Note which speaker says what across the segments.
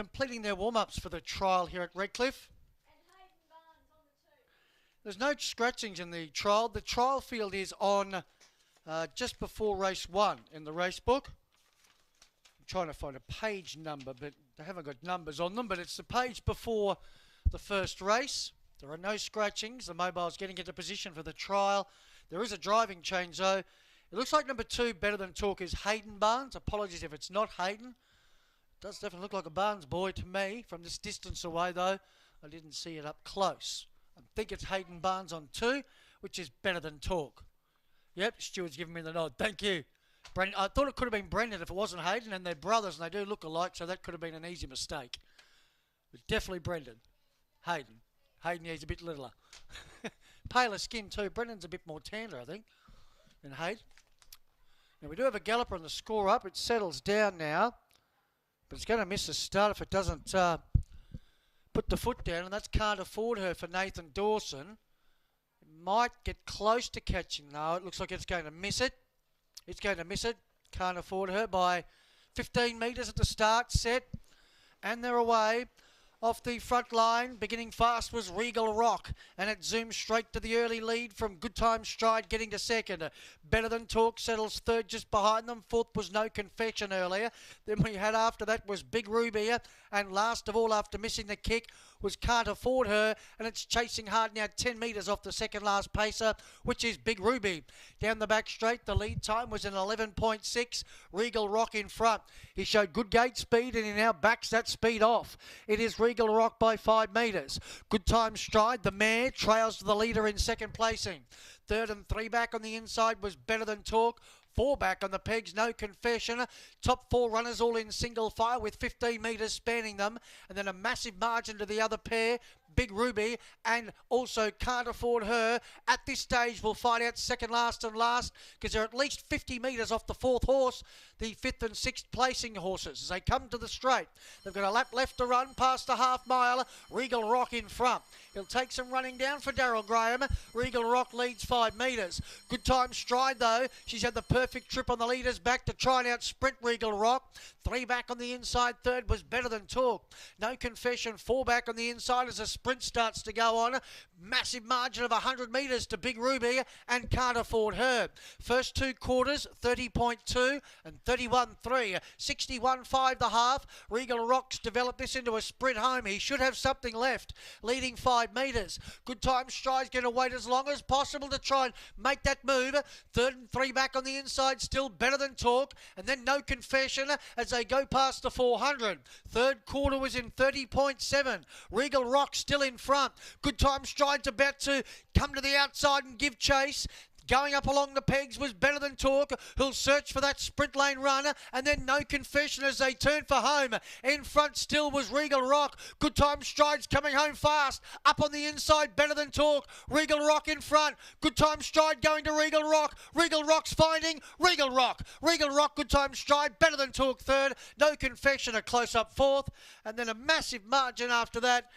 Speaker 1: completing their warm-ups for the trial here at Redcliffe. There's no scratchings in the trial. The trial field is on just before race 1 in the race book. I'm trying to find a page number, but they haven't got numbers on them, but it's the page before the first race. There are no scratchings. The mobile's getting into position for the trial. There is a driving change, though. It looks like number 2, Better Than Talk, is Hayden Barnes. Apologies if it's not Hayden. It does definitely look like a Barnes boy to me. From this distance away, though, I didn't see it up close. I think it's Hayden Barnes on 2, which is Better Than Talk. Yep, Stuart's giving me the nod. Thank you. Brendan, I thought it could have been Brendan if it wasn't Hayden, and they're brothers, and they do look alike, so that could have been an easy mistake. But definitely Brendan. Hayden. Hayden, yeah, he's a bit littler. Paler skin too. Brendan's a bit more tender, I think, than Hayden. Now, we do have a galloper on the score up. It settles down now, but it's going to miss the start if it doesn't put the foot down, and that's Can't Afford Her for Nathan Dawson. It might get close to catching. No, it looks like it's going to miss it. It's going to miss it. Can't Afford Her by 15 metres at the start, set, and they're away. Off the front line, beginning fast was Regal Rock, and it zooms straight to the early lead from Good Time Stride getting to second. Better Than Talk settles third just behind them. Fourth was No Confession earlier. Then we had after that was Big Ruby, and last of all after missing the kick was Can't Afford Her, and it's chasing hard now 10 metres off the second last pacer, which is Big Ruby. Down the back straight, the lead time was an 11.6. Regal Rock in front. He showed good gate speed, and he now backs that speed off. It is Regal Rock by 5 metres. Good Time Stride, the mare, trails to the leader in second placing. Third and 3 back on the inside was Better Than Talk. 4 back on the pegs, No Confession. Top 4 runners all in single file with 15 metres spanning them. And then a massive margin to the other pair, Big Ruby, and also Can't Afford Her. At this stage, we'll find out second last and last, because they're at least 50 metres off the 4th horse, the 5th and 6th placing horses. As they come to the straight, they've got a lap left to run past the half mile. Regal Rock in front. He'll take some running down for Daryl Graham. Regal Rock leads 5 metres. Good Time Stride, though. She's had the perfect trip on the leader's back to try and out-sprint Regal Rock. 3 back on the inside. Third was Better Than Talk. No Confession. 4 back on the inside as a sprint starts to go on. Massive margin of 100 metres to Big Ruby and Can't Afford Her. First 2 quarters, 30.2 and 31.3. 61.5 the half. Regal Rock's developed this into a sprint home. He should have something left. Leading 5 metres. Good Time Stride's going to wait as long as possible to try and make that move. Third and 3 back on the inside, still Better Than Talk. And then No Confession as they go past the 400. Third quarter was in 30.7. Regal Rock still in front. Good Time Stride's about to come to the outside and give chase. Going up along the pegs was Better Than Talk, who'll search for that sprint lane runner, and then No Confession as they turn for home. In front still was Regal Rock. Good Time Stride's coming home fast. Up on the inside, Better Than Talk. Regal Rock in front. Good Time Stride going to Regal Rock. Regal Rock's finding Regal Rock. Regal Rock, Good Time Stride, Better Than Talk third. No Confession a close-up fourth. And then a massive margin after that.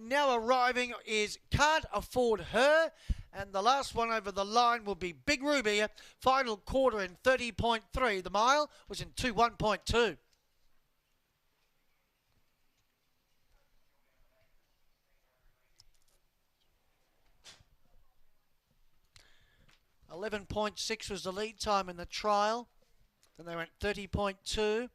Speaker 1: Now arriving is Can't Afford Her. And the last one over the line will be Big Ruby. Final quarter in 30.3. The mile was in 21.2. .6 was the lead time in the trial. Then they went 30.2.